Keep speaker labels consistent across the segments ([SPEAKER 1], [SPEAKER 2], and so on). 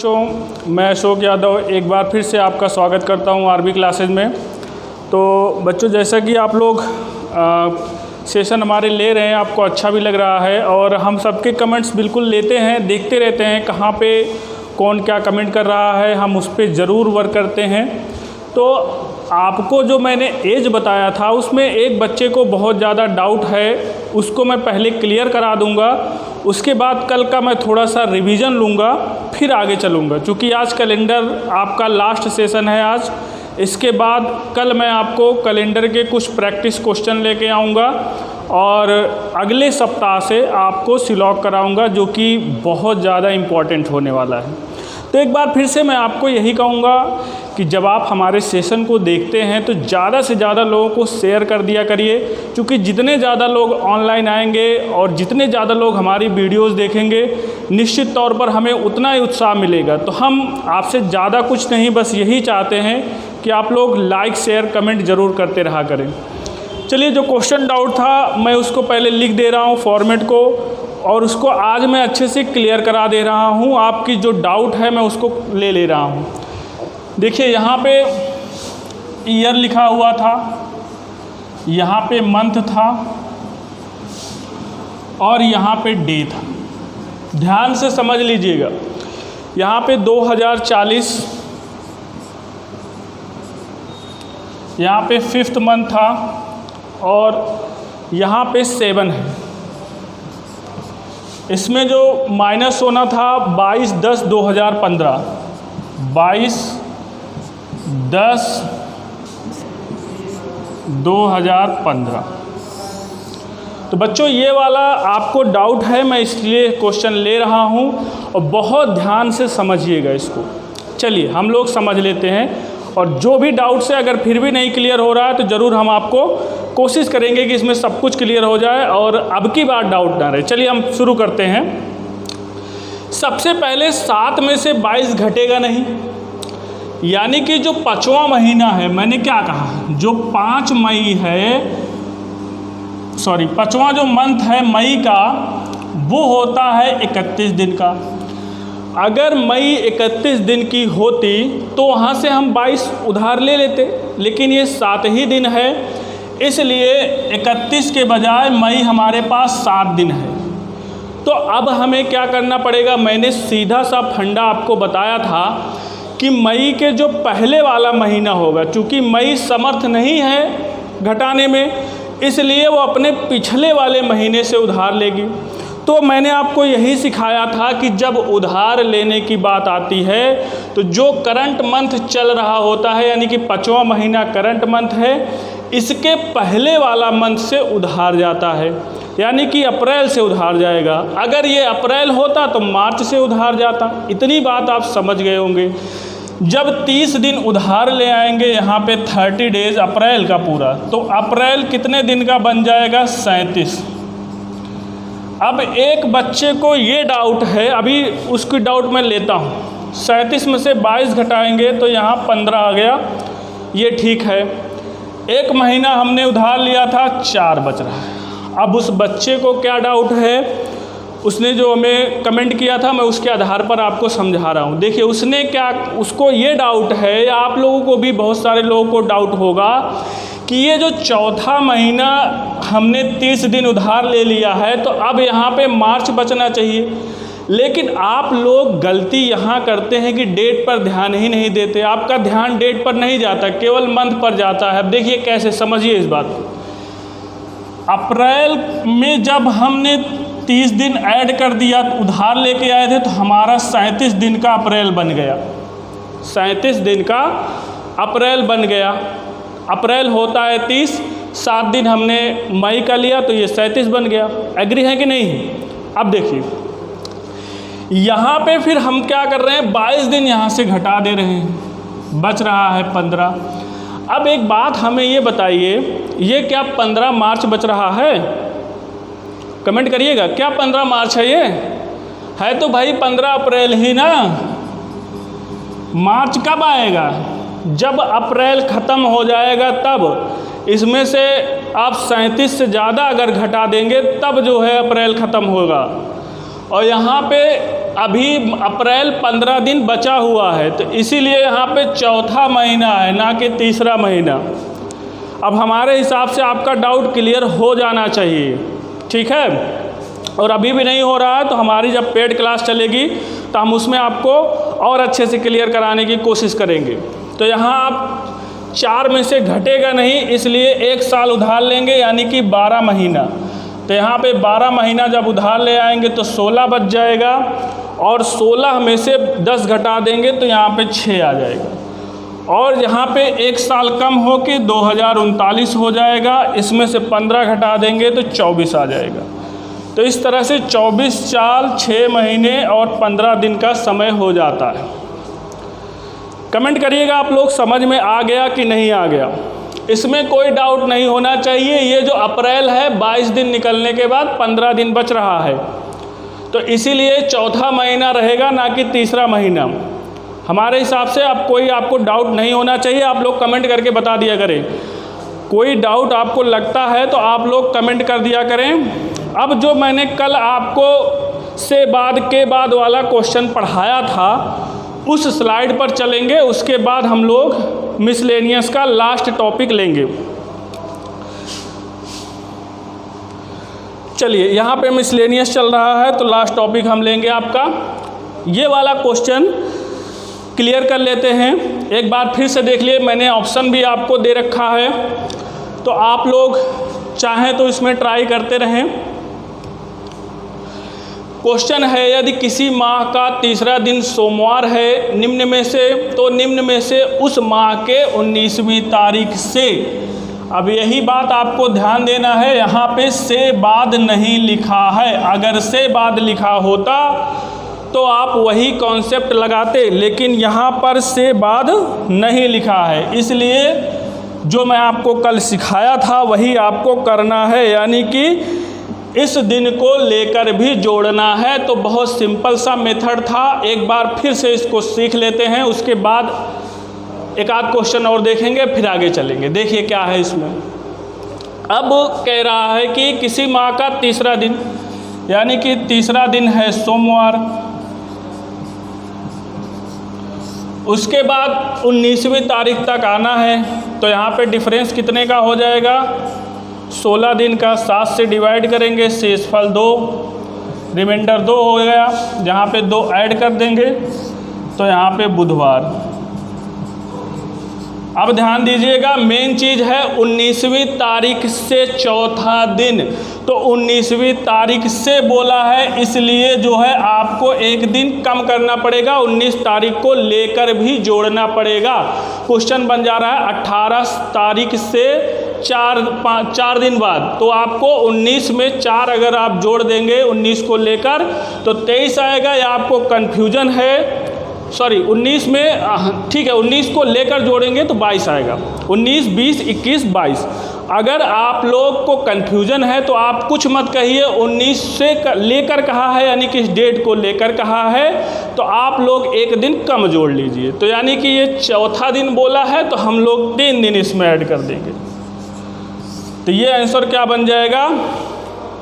[SPEAKER 1] बच्चों, मैं अशोक यादव एक बार फिर से आपका स्वागत करता हूं आरबी क्लासेज में। तो बच्चों, जैसा कि आप लोग सेशन हमारे ले रहे हैं, आपको अच्छा भी लग रहा है और हम सबके कमेंट्स बिल्कुल लेते हैं, देखते रहते हैं कहाँ पे कौन क्या कमेंट कर रहा है, हम उस पर ज़रूर वर्क करते हैं। तो आपको जो मैंने एज बताया था उसमें एक बच्चे को बहुत ज़्यादा डाउट है, उसको मैं पहले क्लियर करा दूंगा, उसके बाद कल का मैं थोड़ा सा रिवीजन लूँगा, फिर आगे चलूँगा। क्योंकि आज कैलेंडर आपका लास्ट सेशन है आज, इसके बाद कल मैं आपको कैलेंडर के कुछ प्रैक्टिस क्वेश्चन लेके आऊँगा और अगले सप्ताह से आपको सिलॉक कराऊँगा, जो कि बहुत ज़्यादा इम्पॉर्टेंट होने वाला है। तो एक बार फिर से मैं आपको यही कहूँगा कि जब आप हमारे सेशन को देखते हैं तो ज़्यादा से ज़्यादा लोगों को शेयर कर दिया करिए, क्योंकि जितने ज़्यादा लोग ऑनलाइन आएंगे और जितने ज़्यादा लोग हमारी वीडियोस देखेंगे, निश्चित तौर पर हमें उतना ही उत्साह मिलेगा। तो हम आपसे ज़्यादा कुछ नहीं, बस यही चाहते हैं कि आप लोग लाइक शेयर कमेंट ज़रूर करते रहा करें। चलिए, जो क्वेश्चन डाउट था मैं उसको पहले लिख दे रहा हूँ फॉर्मेट को, और उसको आज मैं अच्छे से क्लियर करा दे रहा हूँ। आपकी जो डाउट है मैं उसको ले रहा हूँ। देखिए, यहाँ पे ईयर लिखा हुआ था, यहाँ पे मंथ था और यहाँ पे डे था। ध्यान से समझ लीजिएगा, यहाँ पे 2040, यहाँ पे 5th मंथ था और यहाँ पे 7 है। इसमें जो माइनस होना था 22/10/2015, 22/10/2015। तो बच्चों, ये वाला आपको डाउट है, मैं इसलिए क्वेश्चन ले रहा हूँ और बहुत ध्यान से समझिएगा इसको। चलिए हम लोग समझ लेते हैं, और जो भी डाउट से अगर फिर भी नहीं क्लियर हो रहा है तो ज़रूर हम आपको कोशिश करेंगे कि इसमें सब कुछ क्लियर हो जाए और अब की बार डाउट ना रहे। चलिए हम शुरू करते हैं। सबसे पहले 7 में से 22 घटेगा नहीं, यानी कि जो 5वां महीना है, मैंने क्या कहा, जो 5 मई है, 5वां जो मंथ है मई का, वो होता है 31 दिन का। अगर मई 31 दिन की होती तो वहाँ से हम 22 उधार ले लेते, लेकिन ये 7 ही दिन है, इसलिए 31 के बजाय मई हमारे पास 7 दिन है। तो अब हमें क्या करना पड़ेगा, मैंने सीधा सा फंडा आपको बताया था कि मई के जो पहले वाला महीना होगा, चूँकि मई समर्थ नहीं है घटाने में, इसलिए वो अपने पिछले वाले महीने से उधार लेगी। तो मैंने आपको यही सिखाया था कि जब उधार लेने की बात आती है तो जो करंट मंथ चल रहा होता है, यानी कि 5वां महीना करंट मंथ है, इसके पहले वाला मंथ से उधार जाता है, यानी कि अप्रैल से उधार जाएगा। अगर ये अप्रैल होता तो मार्च से उधार जाता। इतनी बात आप समझ गए होंगे। जब 30 दिन उधार ले आएंगे यहाँ पे 30 डेज अप्रैल का पूरा, तो अप्रैल कितने दिन का बन जाएगा, 37। अब एक बच्चे को ये डाउट है, अभी उसकी डाउट मैं लेता हूँ। 37 में से 22 घटाएंगे तो यहाँ 15 आ गया, ये ठीक है। एक महीना हमने उधार लिया था, 4 बच रहा है। अब उस बच्चे को क्या डाउट है, उसने जो हमें कमेंट किया था, मैं उसके आधार पर आपको समझा रहा हूँ। देखिए उसने क्या, उसको ये डाउट है, या आप लोगों को भी, बहुत सारे लोगों को डाउट होगा कि ये जो चौथा महीना हमने 30 दिन उधार ले लिया है, तो अब यहाँ पे मार्च बचना चाहिए। लेकिन आप लोग गलती यहाँ करते हैं कि डेट पर ध्यान ही नहीं देते। आपका ध्यान डेट पर नहीं जाता, केवल मंथ पर जाता है। अब देखिए कैसे, समझिए इस बात को। अप्रैल में जब हमने 30 दिन ऐड कर दिया, उधार लेके आए थे, तो हमारा 37 दिन का अप्रैल बन गया। 37 दिन का अप्रैल बन गया। अप्रैल होता है 30, 7 दिन हमने मई का लिया तो ये 37 बन गया। एग्री है कि नहीं? अब देखिए यहाँ पे फिर हम क्या कर रहे हैं, 22 दिन यहाँ से घटा दे रहे हैं, बच रहा है 15। अब एक बात हमें ये बताइए, ये क्या 15 मार्च बच रहा है? कमेंट करिएगा, क्या 15 मार्च है? ये है तो भाई 15 अप्रैल ही ना। मार्च कब आएगा? जब अप्रैल ख़त्म हो जाएगा तब। इसमें से आप 37 से ज़्यादा अगर घटा देंगे तब जो है अप्रैल ख़त्म होगा। और यहाँ पे अभी अप्रैल 15 दिन बचा हुआ है, तो इसीलिए यहाँ पे चौथा महीना है ना कि तीसरा महीना। अब हमारे हिसाब से आपका डाउट क्लियर हो जाना चाहिए, ठीक है। और अभी भी नहीं हो रहा है तो हमारी जब पेड क्लास चलेगी तो हम उसमें आपको और अच्छे से क्लियर कराने की कोशिश करेंगे। तो यहाँ आप 4 में से घटेगा नहीं, इसलिए 1 साल उधार लेंगे यानी कि 12 महीना। तो यहाँ पे 12 महीना जब उधार ले आएंगे तो 16 बच जाएगा, और 16 में से 10 घटा देंगे तो यहाँ पे 6 आ जाएगा। और यहाँ पे 1 साल कम हो के 2039 हो जाएगा, इसमें से 15 घटा देंगे तो 24 आ जाएगा। तो इस तरह से 24 साल 6 महीने और 15 दिन का समय हो जाता है। कमेंट करिएगा आप लोग समझ में आ गया कि नहीं आ गया। इसमें कोई डाउट नहीं होना चाहिए। ये जो अप्रैल है 22 दिन निकलने के बाद 15 दिन बच रहा है, तो इसीलिए चौथा महीना रहेगा ना कि तीसरा महीना। हमारे हिसाब से अब कोई आपको डाउट नहीं होना चाहिए। आप लोग कमेंट करके बता दिया करें। कोई डाउट आपको लगता है तो आप लोग कमेंट कर दिया करें। अब जो मैंने कल आपको से बाद के बाद वाला क्वेश्चन पढ़ाया था उस स्लाइड पर चलेंगे, उसके बाद हम लोग मिसलेनियस का लास्ट टॉपिक लेंगे। चलिए, यहाँ पे मिसलेनियस चल रहा है तो लास्ट टॉपिक हम लेंगे आपका ये वाला क्वेश्चन क्लियर कर लेते हैं। एक बार फिर से देख लिए, मैंने ऑप्शन भी आपको दे रखा है, तो आप लोग चाहें तो इसमें ट्राई करते रहें। क्वेश्चन है, यदि किसी माह का तीसरा दिन सोमवार है निम्न में से, तो निम्न में से उस माह के 19वीं तारीख से। अब यही बात आपको ध्यान देना है, यहाँ पे से बाद नहीं लिखा है। अगर से बाद लिखा होता तो आप वही कॉन्सेप्ट लगाते, लेकिन यहाँ पर से बाद नहीं लिखा है, इसलिए जो मैं आपको कल सिखाया था वही आपको करना है, यानी कि इस दिन को लेकर भी जोड़ना है। तो बहुत सिंपल सा मेथड था, एक बार फिर से इसको सीख लेते हैं, उसके बाद एक आध क्वेश्चन और देखेंगे, फिर आगे चलेंगे। देखिए क्या है इसमें। अब कह रहा है कि किसी माह का तीसरा दिन, यानी कि तीसरा दिन है सोमवार, उसके बाद 19वीं तारीख तक आना है। तो यहाँ पे डिफरेंस कितने का हो जाएगा? 16 दिन का 7 से डिवाइड करेंगे, शेषफल 2, रिमाइंडर 2 हो गया। यहाँ पे 2 ऐड कर देंगे तो यहाँ पे बुधवार। अब ध्यान दीजिएगा, मेन चीज़ है 19वीं तारीख से चौथा दिन। तो 19वीं तारीख से बोला है, इसलिए जो है आपको एक दिन कम करना पड़ेगा, 19 तारीख को लेकर भी जोड़ना पड़ेगा। क्वेश्चन बन जा रहा है 18 तारीख से 4 दिन बाद, तो आपको 19 में 4 अगर आप जोड़ देंगे 19 को लेकर तो 23 आएगा। या आपको कन्फ्यूजन है, सॉरी 19 में, ठीक है, 19 को लेकर जोड़ेंगे तो 22 आएगा। 19, 20, 21, 22। अगर आप लोग को कन्फ्यूजन है तो आप कुछ मत कहिए, 19 से लेकर कहा है यानी कि इस डेट को लेकर कहा है, तो आप लोग एक दिन कम जोड़ लीजिए। तो यानी कि ये चौथा दिन बोला है तो हम लोग 3 दिन इसमें ऐड कर देंगे। तो ये आंसर क्या बन जाएगा?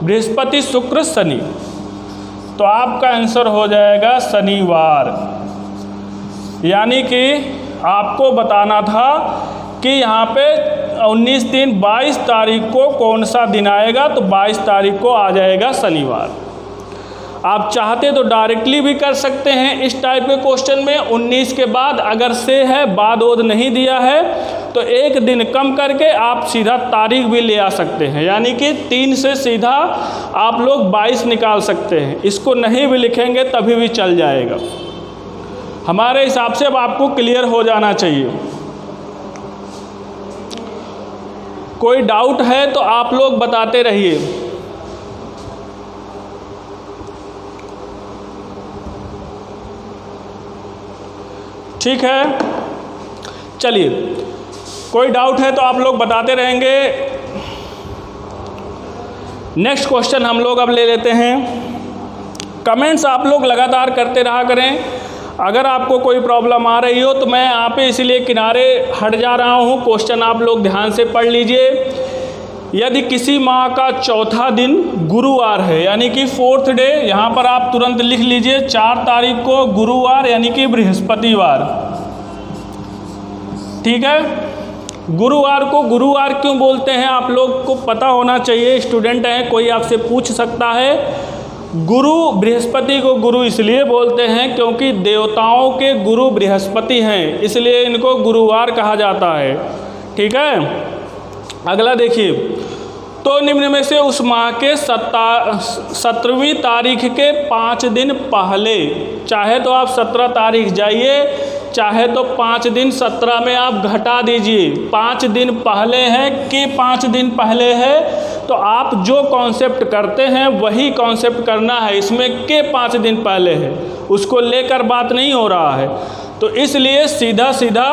[SPEAKER 1] बृहस्पति, शुक्र, शनि। तो आपका आंसर हो जाएगा शनिवार। यानी कि आपको बताना था कि यहाँ पे 19 दिन 22 तारीख को कौन सा दिन आएगा, तो 22 तारीख को आ जाएगा शनिवार। आप चाहते तो डायरेक्टली भी कर सकते हैं इस टाइप के क्वेश्चन में। 19 के बाद अगर से है, बाद ओद नहीं दिया है, तो एक दिन कम करके आप सीधा तारीख भी ले आ सकते हैं, यानी कि 3 से सीधा आप लोग 22 निकाल सकते हैं। इसको नहीं भी लिखेंगे तभी भी चल जाएगा। हमारे हिसाब से अब आपको क्लियर हो जाना चाहिए। कोई डाउट है तो आप लोग बताते रहिए। ठीक है, चलिए, कोई डाउट है तो आप लोग बताते रहेंगे। नेक्स्ट क्वेश्चन हम लोग अब ले लेते हैं। कमेंट्स आप लोग लगातार करते रहा करें। अगर आपको कोई प्रॉब्लम आ रही हो तो मैं यहाँ पे इसीलिए किनारे हट जा रहा हूँ, क्वेश्चन आप लोग ध्यान से पढ़ लीजिए। यदि किसी माह का चौथा दिन गुरुवार है, यानी कि 4th डे, यहाँ पर आप तुरंत लिख लीजिए 4 तारीख को गुरुवार यानी कि बृहस्पतिवार। ठीक है, गुरुवार को गुरुवार क्यों बोलते हैं आप लोग को पता होना चाहिए, स्टूडेंट हैं, कोई आपसे पूछ सकता है। गुरु, बृहस्पति को गुरु इसलिए बोलते हैं क्योंकि देवताओं के गुरु बृहस्पति हैं, इसलिए इनको गुरुवार कहा जाता है। ठीक है, अगला देखिए, तो निम्न में से उस माह के 17वीं तारीख के 5 दिन पहले, चाहे तो आप 17 तारीख जाइए, चाहे तो 5 दिन 17 में आप घटा दीजिए। 5 दिन पहले है कि 5 दिन पहले है, तो आप जो कॉन्सेप्ट करते हैं वही कॉन्सेप्ट करना है। इसमें के 5 दिन पहले है, उसको लेकर बात नहीं हो रहा है। तो इसलिए सीधा सीधा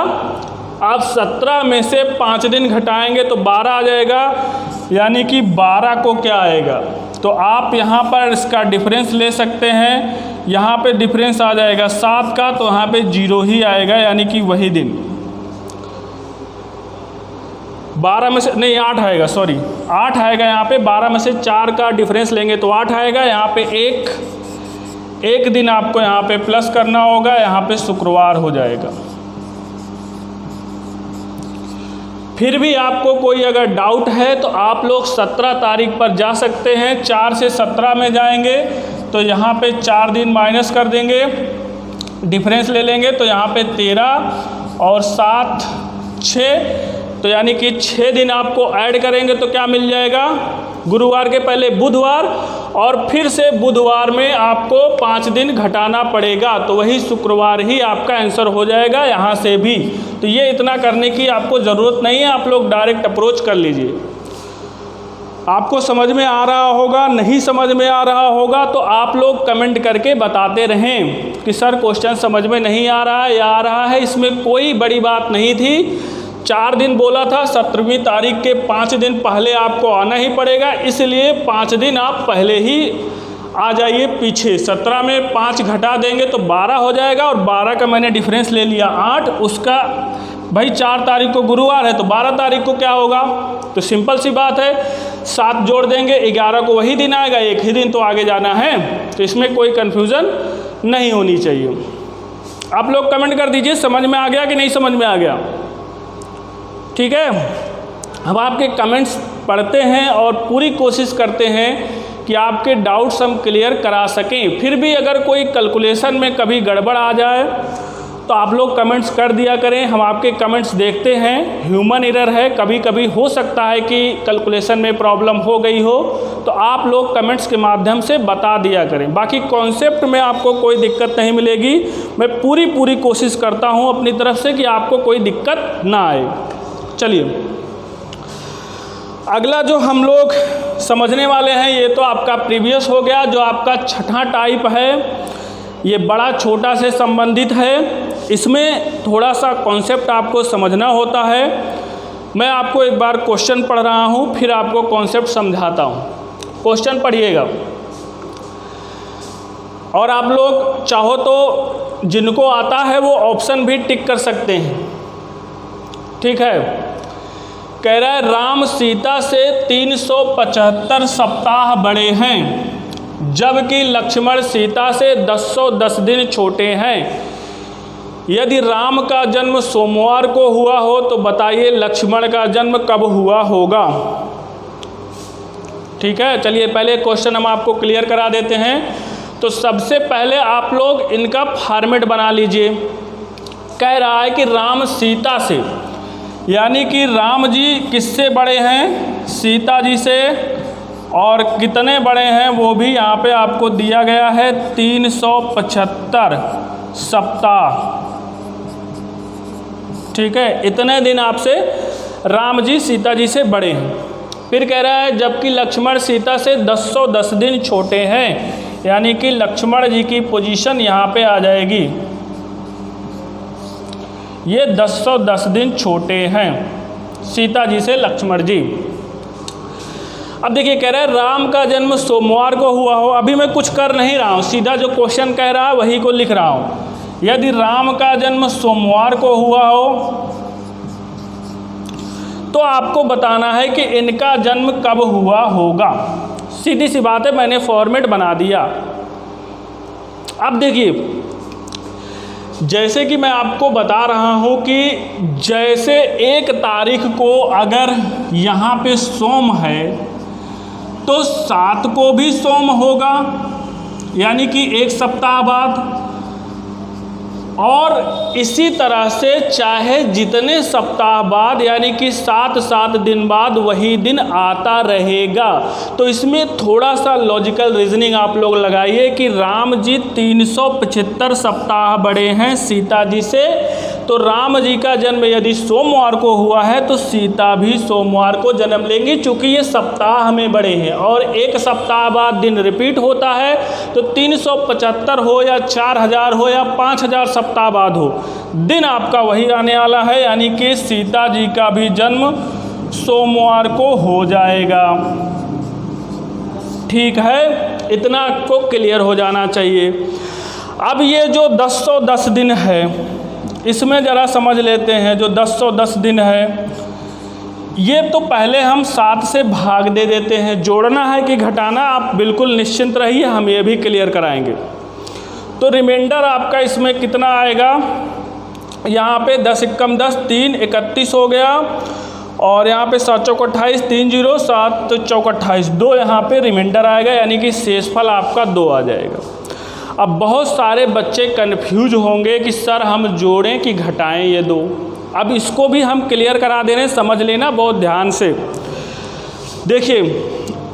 [SPEAKER 1] आप 17 में से 5 दिन घटाएंगे तो 12 आ जाएगा, यानी कि 12 को क्या आएगा, तो आप यहाँ पर इसका डिफरेंस ले सकते हैं। यहाँ पे डिफरेंस आ जाएगा 7 का, तो यहाँ पे 0 ही आएगा, यानी कि वही दिन। 12 में से नहीं 8 आएगा, सॉरी 8 आएगा यहाँ पे। 12 में से 4 का डिफरेंस लेंगे तो 8 आएगा। यहाँ पे एक दिन आपको यहाँ पे प्लस करना होगा, यहाँ पे शुक्रवार हो जाएगा। फिर भी आपको कोई अगर डाउट है तो आप लोग 17 तारीख पर जा सकते हैं। 4 से 17 में जाएंगे तो यहाँ पे 4 दिन माइनस कर देंगे, डिफरेंस ले लेंगे, तो यहाँ पे 13 और 7 6, तो यानी कि 6 दिन आपको ऐड करेंगे तो क्या मिल जाएगा, गुरुवार के पहले बुधवार, और फिर से बुधवार में आपको 5 दिन घटाना पड़ेगा, तो वही शुक्रवार ही आपका आंसर हो जाएगा यहाँ से भी। तो ये इतना करने की आपको ज़रूरत नहीं है, आप लोग डायरेक्ट अप्रोच कर लीजिए। आपको समझ में आ रहा होगा, नहीं समझ में आ रहा होगा तो आप लोग कमेंट करके बताते रहें कि सर क्वेश्चन समझ में नहीं आ रहा है या आ रहा है। इसमें कोई बड़ी बात नहीं थी। 4 दिन बोला था, 17वीं तारीख के 5 दिन पहले आपको आना ही पड़ेगा, इसलिए 5 दिन आप पहले ही आ जाइए पीछे। 17 में 5 घटा देंगे तो 12 हो जाएगा, और 12 का मैंने डिफरेंस ले लिया 8, उसका भाई 4 तारीख को गुरुवार है तो 12 तारीख को क्या होगा, तो सिंपल सी बात है 7 जोड़ देंगे, 11 को वही दिन आएगा, एक ही दिन तो आगे जाना है, तो इसमें कोई कन्फ्यूज़न नहीं होनी चाहिए। आप लोग कमेंट कर दीजिए समझ में आ गया कि नहीं समझ में आ गया। ठीक है, हम आपके कमेंट्स पढ़ते हैं और पूरी कोशिश करते हैं कि आपके डाउट्स हम क्लियर करा सकें। फिर भी अगर कोई कैलकुलेशन में कभी गड़बड़ आ जाए तो आप लोग कमेंट्स कर दिया करें, हम आपके कमेंट्स देखते हैं। ह्यूमन एरर है, कभी कभी हो सकता है कि कैलकुलेशन में प्रॉब्लम हो गई हो, तो आप लोग कमेंट्स के माध्यम से बता दिया करें। बाकी कॉन्सेप्ट में आपको कोई दिक्कत नहीं मिलेगी। मैं पूरी कोशिश करता हूँ अपनी तरफ से कि आपको कोई दिक्कत ना आए। चलिए, अगला जो हम लोग समझने वाले हैं, ये तो आपका प्रीवियस हो गया। जो आपका छठा टाइप है, ये बड़ा छोटा से संबंधित है। इसमें थोड़ा सा कॉन्सेप्ट आपको समझना होता है। मैं आपको एक बार क्वेश्चन पढ़ रहा हूँ, फिर आपको कॉन्सेप्ट समझाता हूँ। क्वेश्चन पढ़िएगा, और आप लोग चाहो तो जिनको आता है वो ऑप्शन भी टिक कर सकते हैं। ठीक है, कह रहा है राम सीता से 375 सप्ताह बड़े हैं, जबकि लक्ष्मण सीता से 1010 दिन छोटे हैं। यदि राम का जन्म सोमवार को हुआ हो तो बताइए लक्ष्मण का जन्म कब हुआ होगा। ठीक है, चलिए पहले क्वेश्चन हम आपको क्लियर करा देते हैं। तो सबसे पहले आप लोग इनका फॉर्मेट बना लीजिए। कह रहा है कि राम सीता से, यानी कि राम जी किससे बड़े हैं, सीता जी से, और कितने बड़े हैं वो भी यहाँ पे आपको दिया गया है, 375 सप्ताह। ठीक है, इतने दिन आपसे राम जी सीता जी से बड़े हैं। फिर कह रहा है जबकि लक्ष्मण सीता से 1010 दिन छोटे हैं, यानी कि लक्ष्मण जी की पोजीशन यहाँ पे आ जाएगी, ये 1010 दिन छोटे हैं सीता जी से लक्ष्मण जी। अब देखिए कह रहा है राम का जन्म सोमवार को हुआ हो। अभी मैं कुछ कर नहीं रहा हूँ, सीधा जो क्वेश्चन कह रहा है वही को लिख रहा हूँ। यदि राम का जन्म सोमवार को हुआ हो तो आपको बताना है कि इनका जन्म कब हुआ होगा। सीधी सी बात है, मैंने फॉर्मेट बना दिया। अब देखिए, जैसे कि मैं आपको बता रहा हूँ कि जैसे 1 तारीख को अगर यहाँ पे सोम है तो 7 को भी सोम होगा, यानी कि 1 सप्ताह बाद। और इसी तरह से चाहे जितने सप्ताह बाद, यानी कि 7 दिन बाद वही दिन आता रहेगा। तो इसमें थोड़ा सा लॉजिकल रीजनिंग आप लोग लगाइए कि राम जी 375 सप्ताह बड़े हैं सीता जी से, तो राम जी का जन्म यदि सोमवार को हुआ है तो सीता भी सोमवार को जन्म लेंगी, चूँकि ये सप्ताह में बड़े हैं। और 1 सप्ताह बाद दिन रिपीट होता है, तो 375 हो या 4000 हो या 5000 सप्ताह बाद हो, दिन आपका वही आने वाला है, यानी कि सीता जी का भी जन्म सोमवार को हो जाएगा। ठीक है, इतना आपको क्लियर हो जाना चाहिए। अब ये जो 1010 दिन है, इसमें ज़रा समझ लेते हैं। जो 1010 दिन है, ये तो पहले हम 7 से भाग दे देते हैं। जोड़ना है कि घटाना, आप बिल्कुल निश्चिंत रहिए, हम ये भी क्लियर कराएंगे। तो रिमाइंडर आपका इसमें कितना आएगा, यहाँ पे 10 एकम 10, 3 31 हो गया, और यहाँ पे 7 चौक 28, 3 0 7 चौक 28, 2 यहाँ पे रिमाइंडर आएगा, यानी कि शेषफल आपका 2 आ जाएगा। अब बहुत सारे बच्चे कन्फ्यूज होंगे कि सर हम जोड़ें कि घटाएं ये 2। अब इसको भी हम क्लियर करा दे रहे हैं, समझ लेना बहुत ध्यान से। देखिए,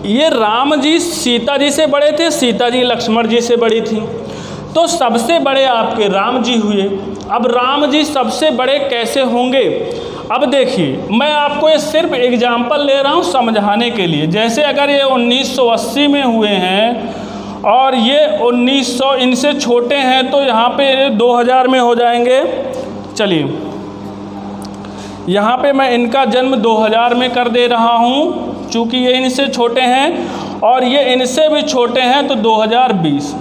[SPEAKER 1] ये राम जी सीता जी से बड़े थे, सीता जी लक्ष्मण जी से बड़ी थी, तो सबसे बड़े आपके राम जी हुए। अब राम जी सबसे बड़े कैसे होंगे? अब देखिए, मैं आपको ये सिर्फ एग्जाम्पल ले रहा हूँ समझाने के लिए। जैसे अगर ये 1980 में हुए हैं और ये 1900 इनसे छोटे हैं, तो यहाँ पे 2000 में हो जाएंगे। चलिए, यहाँ पे मैं इनका जन्म 2000 में कर दे रहा हूँ, चूँकि ये इनसे छोटे हैं और ये इनसे भी छोटे हैं, तो 2020।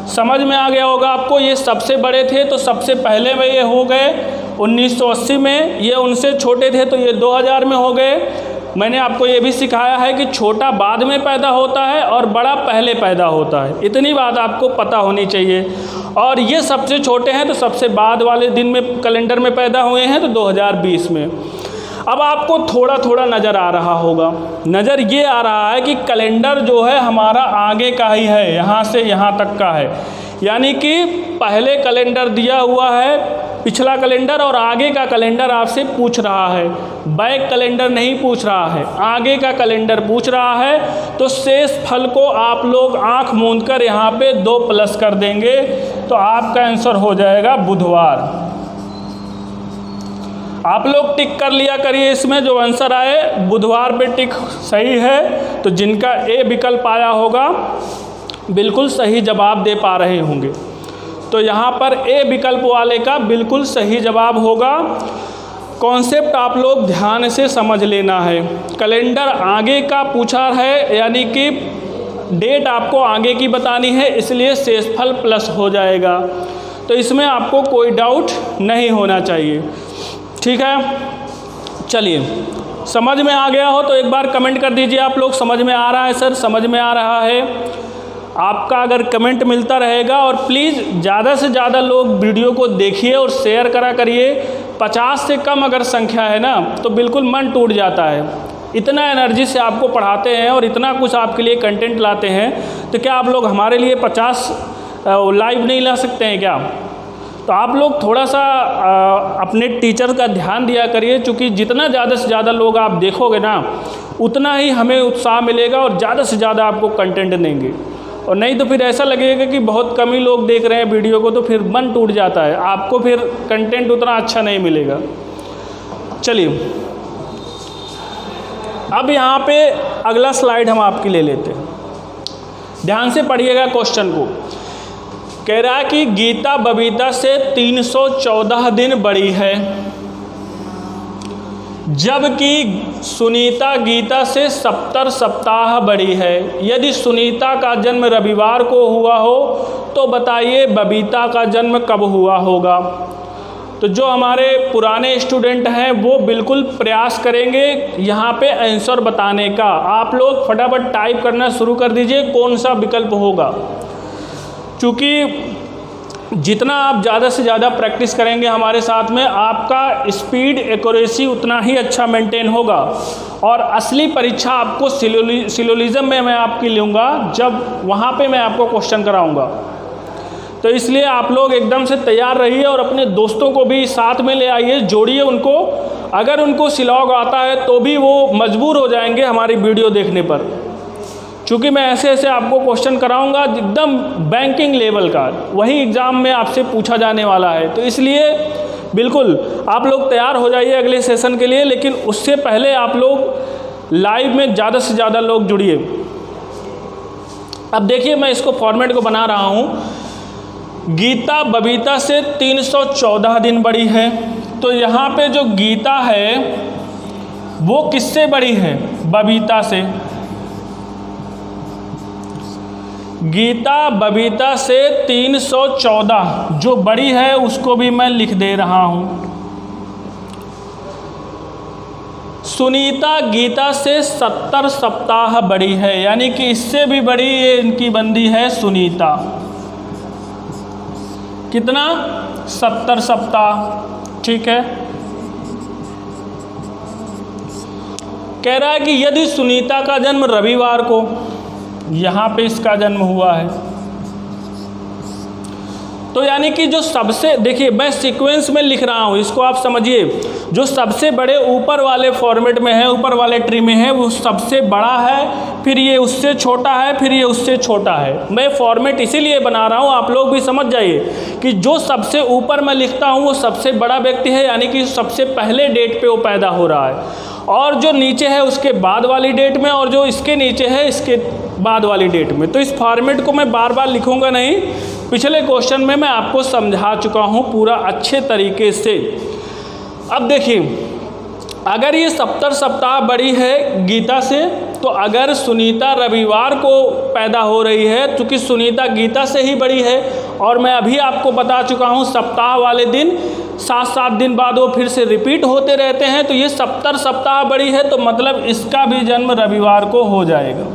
[SPEAKER 1] समझ में आ गया होगा आपको। ये सबसे बड़े थे तो सबसे पहले में ये हो गए 1980 में, ये उनसे छोटे थे तो ये 2000 में हो गए। मैंने आपको ये भी सिखाया है कि छोटा बाद में पैदा होता है और बड़ा पहले पैदा होता है, इतनी बात आपको पता होनी चाहिए। और ये सबसे छोटे हैं तो सबसे बाद वाले दिन में कैलेंडर में पैदा हुए हैं, तो 2020 में। अब आपको थोड़ा थोड़ा नज़र आ रहा होगा, नज़र ये आ रहा है कि कैलेंडर जो है हमारा आगे का ही है, यहाँ से यहाँ तक का है, यानी कि पहले कैलेंडर दिया हुआ है, पिछला कैलेंडर, और आगे का कैलेंडर आपसे पूछ रहा है। बैक कैलेंडर नहीं पूछ रहा है, आगे का कैलेंडर पूछ रहा है। तो शेष फल को आप लोग आँख मूंद कर यहाँ पे 2 प्लस कर देंगे, तो आपका आंसर हो जाएगा बुधवार। आप लोग टिक कर लिया करिए, इसमें जो आंसर आए बुधवार पे टिक सही है। तो जिनका ए विकल्प आया होगा बिल्कुल सही जवाब दे पा रहे होंगे। तो यहाँ पर ए विकल्प वाले का बिल्कुल सही जवाब होगा। कॉन्सेप्ट आप लोग ध्यान से समझ लेना है। कैलेंडर आगे का पूछा है, यानी कि डेट आपको आगे की बतानी है, इसलिए शेषफल प्लस हो जाएगा। तो इसमें आपको कोई डाउट नहीं होना चाहिए। ठीक है, चलिए, समझ में आ गया हो तो एक बार कमेंट कर दीजिए आप लोग, समझ में आ रहा है सर, समझ में आ रहा है। आपका अगर कमेंट मिलता रहेगा, और प्लीज़ ज़्यादा से ज़्यादा लोग वीडियो को देखिए और शेयर करा करिए। 50 से कम अगर संख्या है ना, तो बिल्कुल मन टूट जाता है। इतना एनर्जी से आपको पढ़ाते हैं और इतना कुछ आपके लिए कंटेंट लाते हैं, तो क्या आप लोग हमारे लिए 50 लाइव नहीं ला सकते हैं क्या? तो आप लोग थोड़ा सा अपने टीचर का ध्यान दिया करिए, क्योंकि जितना ज़्यादा से ज़्यादा लोग आप देखोगे ना, उतना ही हमें उत्साह मिलेगा और ज़्यादा से ज़्यादा आपको कंटेंट देंगे। और नहीं तो फिर ऐसा लगेगा कि बहुत कम ही लोग देख रहे हैं वीडियो को, तो फिर मन टूट जाता है, आपको फिर कंटेंट उतना अच्छा नहीं मिलेगा। चलिए, अब यहाँ पे अगला स्लाइड हम आपकी ले लेते हैं। ध्यान से पढ़िएगा क्वेश्चन को। कह रहा है कि गीता बबीता से 314 दिन बड़ी है, जबकि सुनीता गीता से 70 सप्ताह बड़ी है। यदि सुनीता का जन्म रविवार को हुआ हो तो बताइए बबीता का जन्म कब हुआ होगा। तो जो हमारे पुराने स्टूडेंट हैं वो बिल्कुल प्रयास करेंगे यहाँ पे आंसर बताने का। आप लोग फटाफट टाइप करना शुरू कर दीजिए कौन सा विकल्प होगा, क्योंकि जितना आप ज़्यादा से ज़्यादा प्रैक्टिस करेंगे हमारे साथ में, आपका स्पीड एक्यूरेसी उतना ही अच्छा मेंटेन होगा। और असली परीक्षा आपको सिलोलिज्म में मैं आपकी लूँगा, जब वहाँ पे मैं आपको क्वेश्चन कराऊँगा। तो इसलिए आप लोग एकदम से तैयार रहिए और अपने दोस्तों को भी साथ में ले आइए, जोड़िए उनको। अगर उनको सिलॉग आता है तो भी वो मजबूर हो जाएंगे हमारी वीडियो देखने पर, क्योंकि मैं ऐसे ऐसे आपको क्वेश्चन कराऊंगा एकदम बैंकिंग लेवल का, वही एग्ज़ाम में आपसे पूछा जाने वाला है। तो इसलिए बिल्कुल आप लोग तैयार हो जाइए अगले सेशन के लिए, लेकिन उससे पहले आप लोग लाइव में ज़्यादा से ज़्यादा लोग जुड़िए। अब देखिए मैं इसको फॉर्मेट को बना रहा हूँ। गीता बबीता से 314 दिन बड़ी है, तो यहाँ पे जो गीता है वो किससे बड़ी है? बबीता से। गीता बबीता से 314 जो बड़ी है उसको भी मैं लिख दे रहा हूँ। सुनीता गीता से 70 सप्ताह बड़ी है, यानी कि इससे भी बड़ी ये इनकी बंदी है सुनीता। कितना? 70 सप्ताह। ठीक है। कह रहा है कि यदि सुनीता का जन्म रविवार को, यहाँ पे इसका जन्म हुआ है, तो यानी कि जो सबसे, देखिए मैं सीक्वेंस में लिख रहा हूँ, इसको आप समझिए। जो सबसे बड़े ऊपर वाले फॉर्मेट में है, ऊपर वाले ट्री में है, वो सबसे बड़ा है, फिर ये उससे छोटा है, फिर ये उससे छोटा है। मैं फॉर्मेट इसीलिए बना रहा हूँ, आप लोग भी समझ जाइए कि जो सबसे ऊपर मैं लिखता हूँ वो सबसे बड़ा व्यक्ति है, यानी कि सबसे पहले डेट पे वो पैदा हो रहा है, और जो नीचे है उसके बाद वाली डेट में, और जो इसके नीचे है इसके बाद वाली डेट में। तो इस फॉर्मेट को मैं बार बार लिखूंगा नहीं, पिछले क्वेश्चन में मैं आपको समझा चुका हूँ पूरा अच्छे तरीके से। अब देखिए, अगर ये 70 सप्ताह बड़ी है गीता से, तो अगर सुनीता रविवार को पैदा हो रही है, क्योंकि सुनीता गीता से ही बड़ी है, और मैं अभी आपको बता चुका हूँ सप्ताह वाले दिन 7-7 दिन बाद वो फिर से रिपीट होते रहते हैं, तो ये 70 सप्ताह बड़ी है, तो मतलब इसका भी जन्म रविवार को हो जाएगा।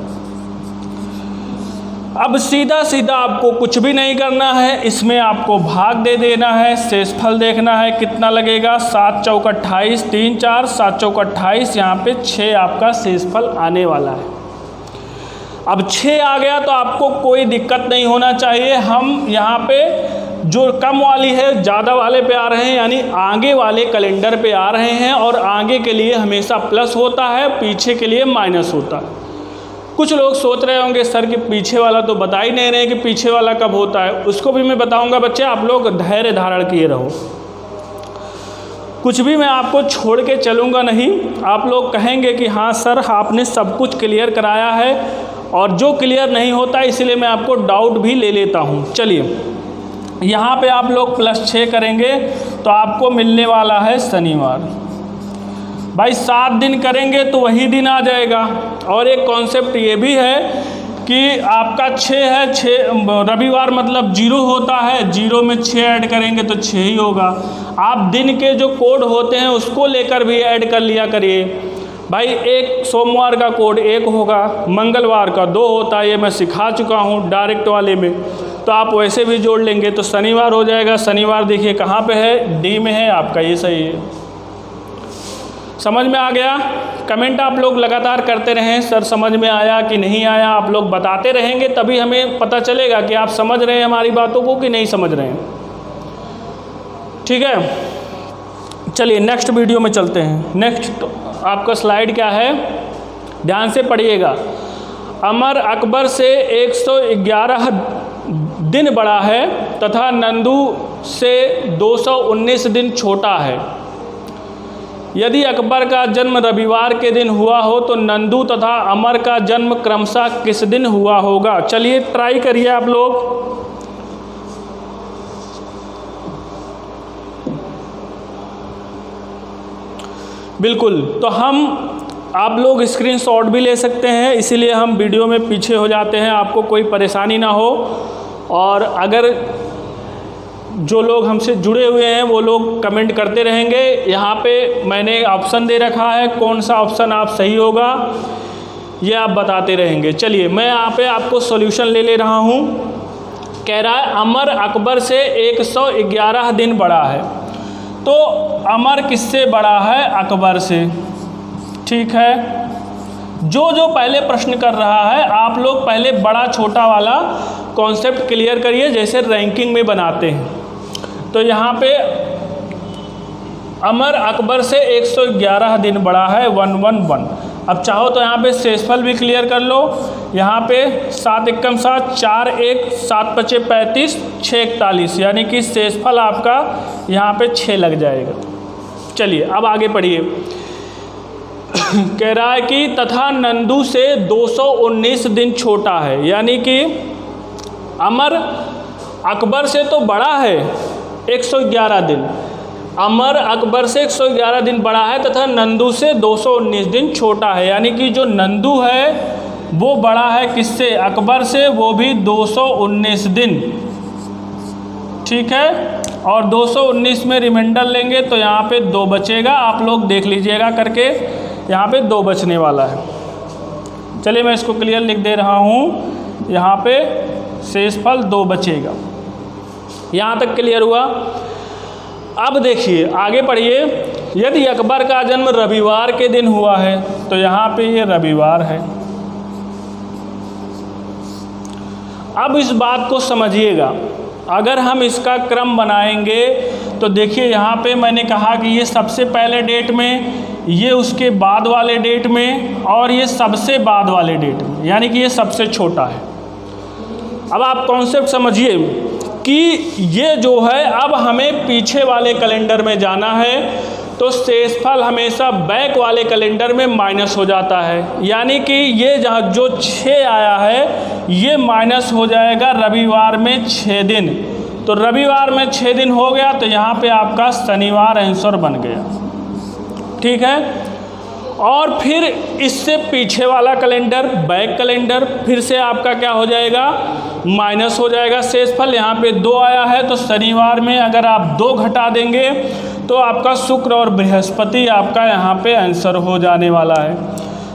[SPEAKER 1] अब सीधा सीधा आपको कुछ भी नहीं करना है, इसमें आपको भाग दे देना है, शेषफल देखना है कितना लगेगा। 7 चौक 28, 3 4, 7 चौक 28, यहाँ पे 6 आपका शेषफल आने वाला है। अब 6 आ गया तो आपको कोई दिक्कत नहीं होना चाहिए। हम यहाँ पे जो कम वाली है ज़्यादा वाले पे आ रहे हैं, यानी आगे वाले कैलेंडर पे आ रहे हैं, और आगे के लिए हमेशा प्लस होता है, पीछे के लिए माइनस होता है। कुछ लोग सोच रहे होंगे सर कि पीछे वाला तो बता ही नहीं रहे कि पीछे वाला कब होता है, उसको भी मैं बताऊंगा। बच्चे आप लोग धैर्य धारण किए रहो, कुछ भी मैं आपको छोड़ के चलूँगा नहीं। आप लोग कहेंगे कि हाँ सर आपने सब कुछ क्लियर कराया है, और जो क्लियर नहीं होता इसलिए मैं आपको डाउट भी ले लेता हूँ। चलिए यहाँ पे आप लोग +6 करेंगे तो आपको मिलने वाला है शनिवार। भाई 7 दिन करेंगे तो वही दिन आ जाएगा। और एक कॉन्सेप्ट ये भी है कि आपका 6 है, 6 रविवार मतलब 0 होता है, 0 में 6 ऐड करेंगे तो 6 ही होगा। आप दिन के जो कोड होते हैं उसको लेकर भी ऐड कर लिया करिए। भाई एक सोमवार का कोड 1 होगा, मंगलवार का 2 होता है, ये मैं सिखा चुका हूँ डायरेक्ट वाले में, तो आप वैसे भी जोड़ लेंगे तो शनिवार हो जाएगा। शनिवार देखिए कहाँ पे है, डी में है आपका, ये सही है। समझ में आ गया? कमेंट आप लोग लगातार करते रहें, सर समझ में आया कि नहीं आया, आप लोग बताते रहेंगे तभी हमें पता चलेगा कि आप समझ रहे हैं हमारी बातों को कि नहीं समझ रहे हैं। ठीक है, चलिए नेक्स्ट वीडियो में चलते हैं। नेक्स्ट आपका स्लाइड क्या है, ध्यान से पढ़िएगा। अमर अकबर से 111 दिन बड़ा है तथा नंदू से 219 दिन छोटा है। यदि अकबर का जन्म रविवार के दिन हुआ हो तो नंदू तथा अमर का जन्म क्रमशः किस दिन हुआ होगा? चलिए ट्राई करिए आप लोग। बिल्कुल, तो आप लोग स्क्रीनशॉट भी ले सकते हैं, इसीलिए हम वीडियो में पीछे हो जाते हैं, आपको कोई परेशानी ना हो। और अगर जो लोग हमसे जुड़े हुए हैं वो लोग कमेंट करते रहेंगे। यहाँ पे मैंने ऑप्शन दे रखा है, कौन सा ऑप्शन आप सही होगा ये आप बताते रहेंगे। चलिए मैं यहाँ पे आपको सॉल्यूशन ले रहा हूँ। कह रहा है अमर अकबर से 111 दिन बड़ा है। तो अमर किससे बड़ा है? अकबर से। ठीक है, जो पहले प्रश्न कर रहा है आप लोग पहले बड़ा छोटा वाला कॉन्सेप्ट क्लियर करिए, जैसे रैंकिंग में बनाते हैं। तो यहाँ पे अमर अकबर से 111 दिन बड़ा है 111। अब चाहो तो यहाँ पे शेषफल भी क्लियर कर लो। यहाँ पे 7 एकम 7, 4 1, 7 5 35, 6 41, यानी कि शेषफल आपका यहाँ पे 6 लग जाएगा। चलिए अब आगे पढ़िए। कह रहा है कि तथा नंदू से 219 दिन छोटा है, यानी कि अमर अकबर से तो बड़ा है 111 दिन, अमर अकबर से 111 दिन बड़ा है तथा नंदू से 219 दिन छोटा है, यानी कि जो नंदू है वो बड़ा है किससे? अकबर से, वो भी 219 दिन। ठीक है, और 219 में रिमाइंडर लेंगे तो यहाँ पे 2 बचेगा। आप लोग देख लीजिएगा करके, यहाँ पे 2 बचने वाला है। चलिए मैं इसको क्लियर लिख दे रहा हूँ। यहाँ पे शेषफल 2 बचेगा। यहाँ तक क्लियर हुआ। अब देखिए आगे पढ़िए। यदि अकबर का जन्म रविवार के दिन हुआ है तो यहाँ पे ये रविवार है। अब इस बात को समझिएगा, अगर हम इसका क्रम बनाएंगे तो देखिए यहाँ पे मैंने कहा कि ये सबसे पहले डेट में, ये उसके बाद वाले डेट में, और ये सबसे बाद वाले डेट में, यानी कि ये सबसे छोटा है। अब आप कॉन्सेप्ट समझिए कि ये जो है अब हमें पीछे वाले कैलेंडर में जाना है, तो शेषफल हमेशा बैक वाले कैलेंडर में माइनस हो जाता है, यानी कि ये जहाँ जो 6 आया है ये माइनस हो जाएगा रविवार में 6 दिन। तो रविवार में 6 दिन हो गया तो यहाँ पे आपका शनिवार आंसर बन गया। ठीक है, और फिर इससे पीछे वाला कैलेंडर बैक कैलेंडर फिर से आपका क्या हो जाएगा? माइनस हो जाएगा शेषफल। यहाँ पे 2 आया है तो शनिवार में अगर आप 2 घटा देंगे तो आपका शुक्र और बृहस्पति आपका यहाँ पे आंसर हो जाने वाला है।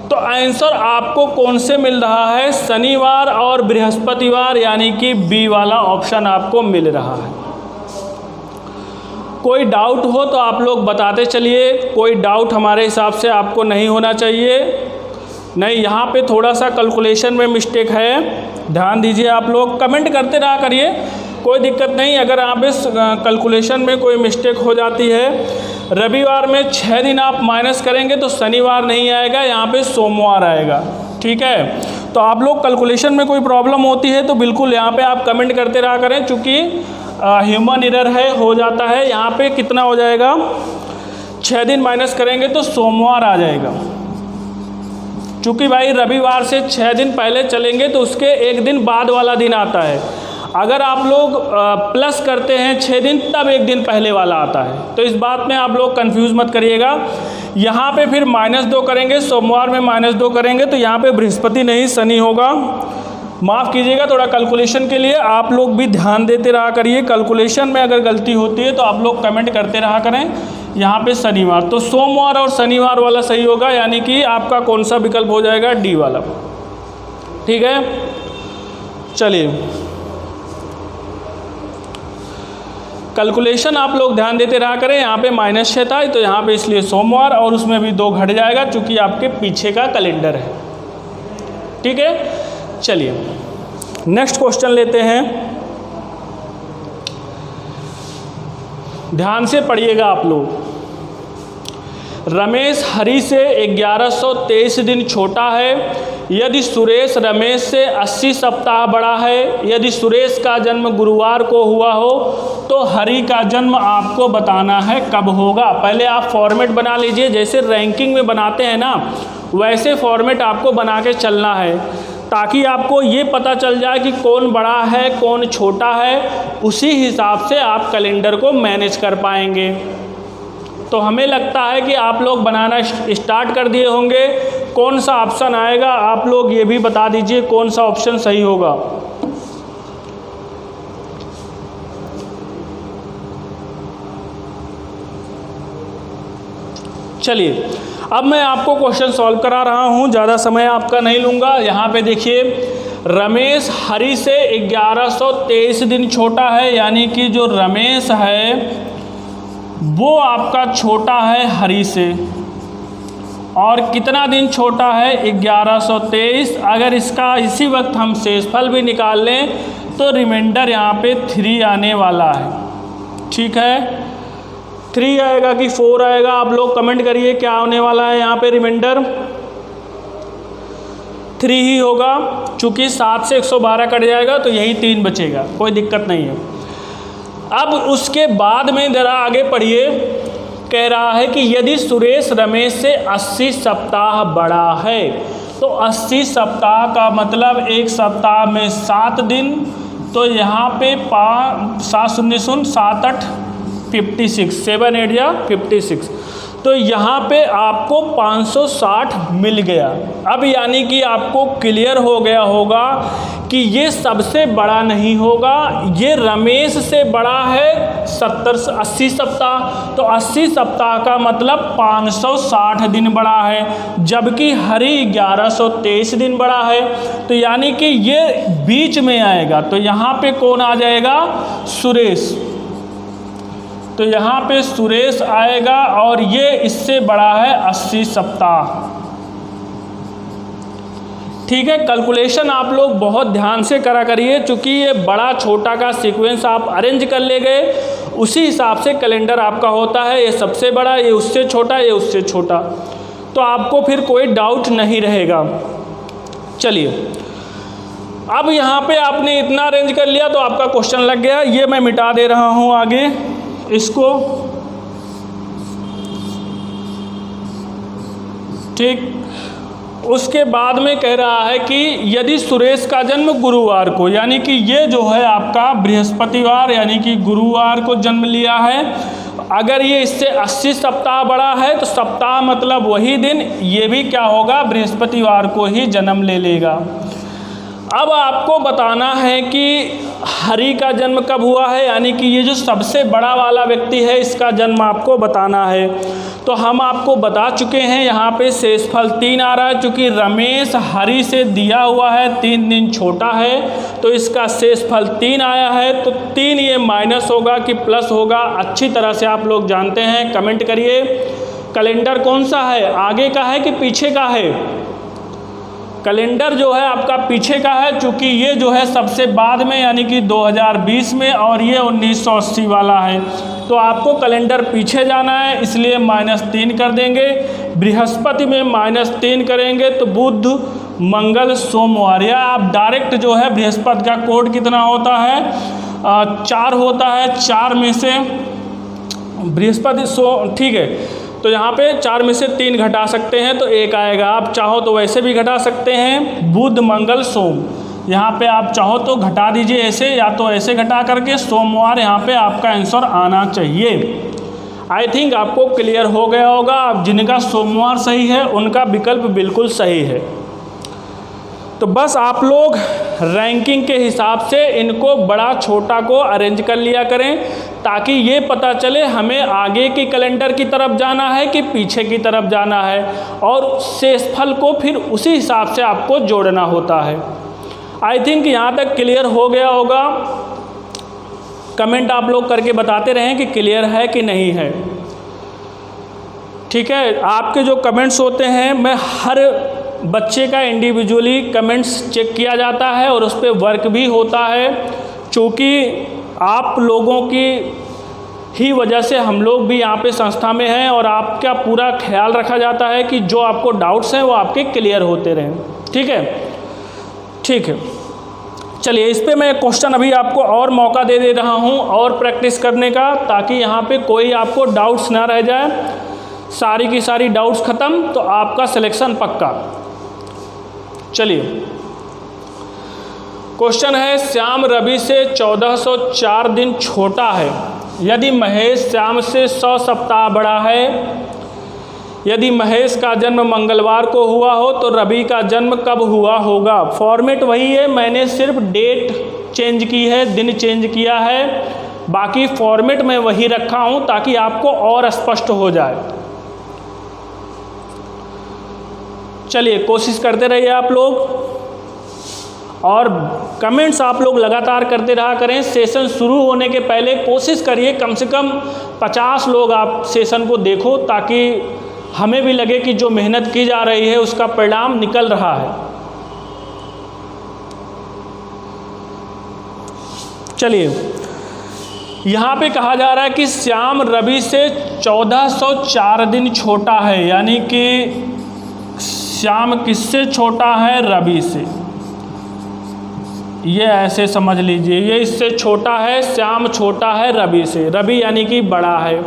[SPEAKER 1] तो आंसर आपको कौन से मिल रहा है? शनिवार और बृहस्पतिवार, यानी कि बी वाला ऑप्शन आपको मिल रहा है। कोई डाउट हो तो आप लोग बताते चलिए। कोई डाउट हमारे हिसाब से आपको नहीं होना चाहिए। नहीं, यहाँ पे थोड़ा सा कैलकुलेशन में मिस्टेक है, ध्यान दीजिए। आप लोग कमेंट करते रहा करिए, कोई दिक्कत नहीं। अगर आप इस कैलकुलेशन में कोई मिस्टेक हो जाती है, रविवार में 6 दिन आप माइनस करेंगे तो शनिवार नहीं आएगा, यहाँ पे सोमवार आएगा। ठीक है, तो आप लोग कैलकुलेशन में कोई प्रॉब्लम होती है तो बिल्कुल यहाँ पे आप कमेंट करते रहा करें, चूँकि ह्यूमन एरर है, हो जाता है। यहाँ पे कितना हो जाएगा? 6 दिन माइनस करेंगे तो सोमवार आ जाएगा, चूँकि भाई रविवार से 6 दिन पहले चलेंगे तो उसके 1 दिन बाद वाला दिन आता है। अगर आप लोग प्लस करते हैं 6 दिन तब 1 दिन पहले वाला आता है। तो इस बात में आप लोग कंफ्यूज मत करिएगा। यहाँ पे फिर -2 करेंगे, सोमवार में -2 करेंगे तो यहाँ पे बृहस्पति नहीं शनि होगा। माफ़ कीजिएगा, थोड़ा कैलकुलेशन के लिए आप लोग भी ध्यान देते रहा करिए। कैलकुलेशन में अगर गलती होती है तो आप लोग कमेंट करते रहा करें। यहाँ पे शनिवार, तो सोमवार और शनिवार वाला सही होगा, यानी कि आपका कौन सा विकल्प हो जाएगा? डी वाला। ठीक है, चलिए कैलकुलेशन आप लोग ध्यान देते रहा करें। यहाँ पे -6 था तो यहाँ पे इसलिए सोमवार, और उसमें भी 2 घट जाएगा चूँकि आपके पीछे का कैलेंडर है। ठीक है, चलिए नेक्स्ट क्वेश्चन लेते हैं। ध्यान से पढ़िएगा आप लोग। रमेश हरि से 1123 दिन छोटा है। यदि सुरेश रमेश से 80 सप्ताह बड़ा है, यदि सुरेश का जन्म गुरुवार को हुआ हो तो हरि का जन्म आपको बताना है कब होगा। पहले आप फॉर्मेट बना लीजिए, जैसे रैंकिंग में बनाते हैं ना वैसे फॉर्मेट आपको बना के चलना है, ताकि आपको ये पता चल जाए कि कौन बड़ा है कौन छोटा है। उसी हिसाब से आप कैलेंडर को मैनेज कर पाएंगे। तो हमें लगता है कि आप लोग बनाना स्टार्ट कर दिए होंगे। कौन सा ऑप्शन आएगा आप लोग ये भी बता दीजिए, कौन सा ऑप्शन सही होगा। चलिए अब मैं आपको क्वेश्चन सॉल्व करा रहा हूँ, ज़्यादा समय आपका नहीं लूँगा। यहाँ पे देखिए रमेश हरि से 1123 दिन छोटा है, यानी कि जो रमेश है वो आपका छोटा है हरि से, और कितना दिन छोटा है 1123। अगर इसका इसी वक्त हम शेषफल भी निकाल लें तो रिमाइंडर यहाँ पे 3 आने वाला है। ठीक है, 3 आएगा कि 4 आएगा, आप लोग कमेंट करिए क्या होने वाला है यहाँ पे रिमाइंडर। 3 ही होगा, चूँकि 7 से 112 कट जाएगा तो यही 3 बचेगा, कोई दिक्कत नहीं है। अब उसके बाद में ज़रा आगे पढ़िए, कह रहा है कि यदि सुरेश रमेश से 80 सप्ताह बड़ा है, तो 80 सप्ताह का मतलब एक सप्ताह में 7 दिन, तो यहाँ पे 7 शून्य 7 8 56, 7 8 या 56, तो यहाँ पे आपको 560 मिल गया। अब यानी कि आपको क्लियर हो गया होगा कि ये सबसे बड़ा नहीं होगा, ये रमेश से बड़ा है 80 सप्ताह, तो 80 सप्ताह का मतलब 560 दिन बड़ा है, जबकि हरि 1123 दिन बड़ा है, तो यानी कि ये बीच में आएगा। तो यहाँ पे कौन आ जाएगा? सुरेश। तो यहाँ पे सुरेश आएगा और ये इससे बड़ा है 80 सप्ताह। ठीक है, कैलकुलेशन आप लोग बहुत ध्यान से करा करिए, चूँकि ये बड़ा छोटा का सीक्वेंस आप अरेंज कर ले गए, उसी हिसाब से कैलेंडर आपका होता है। ये सबसे बड़ा, ये उससे छोटा, ये उससे छोटा, तो आपको फिर कोई डाउट नहीं रहेगा। चलिए अब यहाँ पे आपने इतना अरेंज कर लिया तो आपका क्वेश्चन लग गया। ये मैं मिटा दे रहा हूँ आगे इसको। ठीक, उसके बाद में कह रहा है कि यदि सुरेश का जन्म गुरुवार को, यानी कि ये जो है आपका बृहस्पतिवार यानी कि गुरुवार को जन्म लिया है, अगर ये इससे 80 सप्ताह बड़ा है तो सप्ताह मतलब वही दिन, ये भी क्या होगा? बृहस्पतिवार को ही जन्म ले लेगा। अब आपको बताना है कि हरि का जन्म कब हुआ है, यानी कि ये जो सबसे बड़ा वाला व्यक्ति है इसका जन्म आपको बताना है। तो हम आपको बता चुके हैं, यहाँ पे शेषफल 3 आ रहा है, चूँकि रमेश हरि से दिया हुआ है 3 दिन छोटा है, तो इसका शेषफल 3 आया है। तो 3 ये माइनस होगा कि प्लस होगा, अच्छी तरह से आप लोग जानते हैं, कमेंट करिए। कैलेंडर कौन सा है, आगे का है कि पीछे का है? कैलेंडर जो है आपका पीछे का है, चूँकि ये जो है सबसे बाद में यानी कि 2020 में, और ये 1980 वाला है, तो आपको कैलेंडर पीछे जाना है, इसलिए -3 कर देंगे। बृहस्पति में -3 करेंगे तो बुध मंगल सोमवार, या आप डायरेक्ट जो है बृहस्पति का कोड कितना होता है? 4 होता है, 4 में से बृहस्पति ठीक है, तो यहाँ पे 4 में से 3 घटा सकते हैं तो 1 आएगा। आप चाहो तो वैसे भी घटा सकते हैं, बुध मंगल सोम, यहाँ पे आप चाहो तो घटा दीजिए ऐसे, या तो ऐसे घटा करके सोमवार यहाँ पे आपका आंसर आना चाहिए। आई थिंक आपको क्लियर हो गया होगा। अब जिनका सोमवार सही है उनका विकल्प बिल्कुल सही है। तो बस आप लोग रैंकिंग के हिसाब से इनको बड़ा छोटा को अरेंज कर लिया करें, ताकि ये पता चले हमें आगे की कैलेंडर की तरफ जाना है कि पीछे की तरफ जाना है, और शेषफल को फिर उसी हिसाब से आपको जोड़ना होता है। आई थिंक यहाँ तक क्लियर हो गया होगा। कमेंट आप लोग करके बताते रहें कि क्लियर है कि नहीं है। ठीक है, आपके जो कमेंट्स होते हैं, मैं हर बच्चे का इंडिविजुअली कमेंट्स चेक किया जाता है और उस पर वर्क भी होता है, क्योंकि आप लोगों की ही वजह से हम लोग भी यहाँ पे संस्था में हैं, और आपका पूरा ख्याल रखा जाता है कि जो आपको डाउट्स हैं वो आपके क्लियर होते रहें। ठीक है, ठीक है। चलिए इस पे मैं क्वेश्चन अभी आपको और मौका दे रहा हूँ और प्रैक्टिस करने का, ताकि यहाँ पे कोई आपको डाउट्स ना रह जाए। सारी की सारी डाउट्स ख़त्म तो आपका सिलेक्शन पक्का। चलिए क्वेश्चन है, श्याम रवि से 1404 दिन छोटा है, यदि महेश श्याम से 100 सप्ताह बड़ा है। यदि महेश का जन्म मंगलवार को हुआ हो तो रवि का जन्म कब हुआ होगा? फॉर्मेट वही है, मैंने सिर्फ डेट चेंज की है, दिन चेंज किया है, बाकी फॉर्मेट मैं वही रखा हूँ ताकि आपको और स्पष्ट हो जाए। चलिए कोशिश करते रहिए आप लोग, और कमेंट्स आप लोग लगातार करते रहा करें। सेशन शुरू होने के पहले कोशिश करिए कम से कम 50 लोग आप सेशन को देखो, ताकि हमें भी लगे कि जो मेहनत की जा रही है उसका परिणाम निकल रहा है। चलिए, यहाँ पे कहा जा रहा है कि श्याम रवि से 1404 दिन छोटा है, यानी कि श्याम किससे छोटा है? रवि से। ये ऐसे समझ लीजिए, ये इससे छोटा है, श्याम छोटा है रवि से। रवि यानी कि बड़ा है,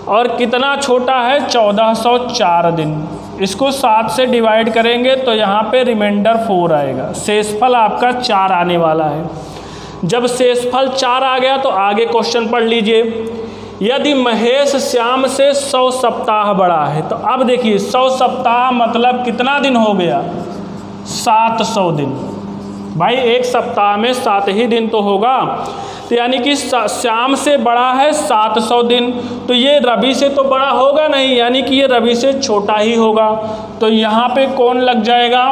[SPEAKER 1] और कितना छोटा है? 1404 दिन। इसको 7 से डिवाइड करेंगे तो यहाँ पे रिमाइंडर 4 आएगा। शेषफल आपका 4 आने वाला है। जब शेषफल 4 आ गया तो आगे क्वेश्चन पढ़ लीजिए। यदि महेश श्याम से 100 सप्ताह बड़ा है, तो अब देखिए 100 सप्ताह मतलब कितना दिन हो गया? 700 दिन। भाई एक सप्ताह में 7 ही दिन तो होगा, तो यानी कि श्याम से बड़ा है 700 दिन, तो ये रवि से तो बड़ा होगा नहीं, यानी कि ये रवि से छोटा ही होगा। तो यहाँ पे कौन लग जाएगा?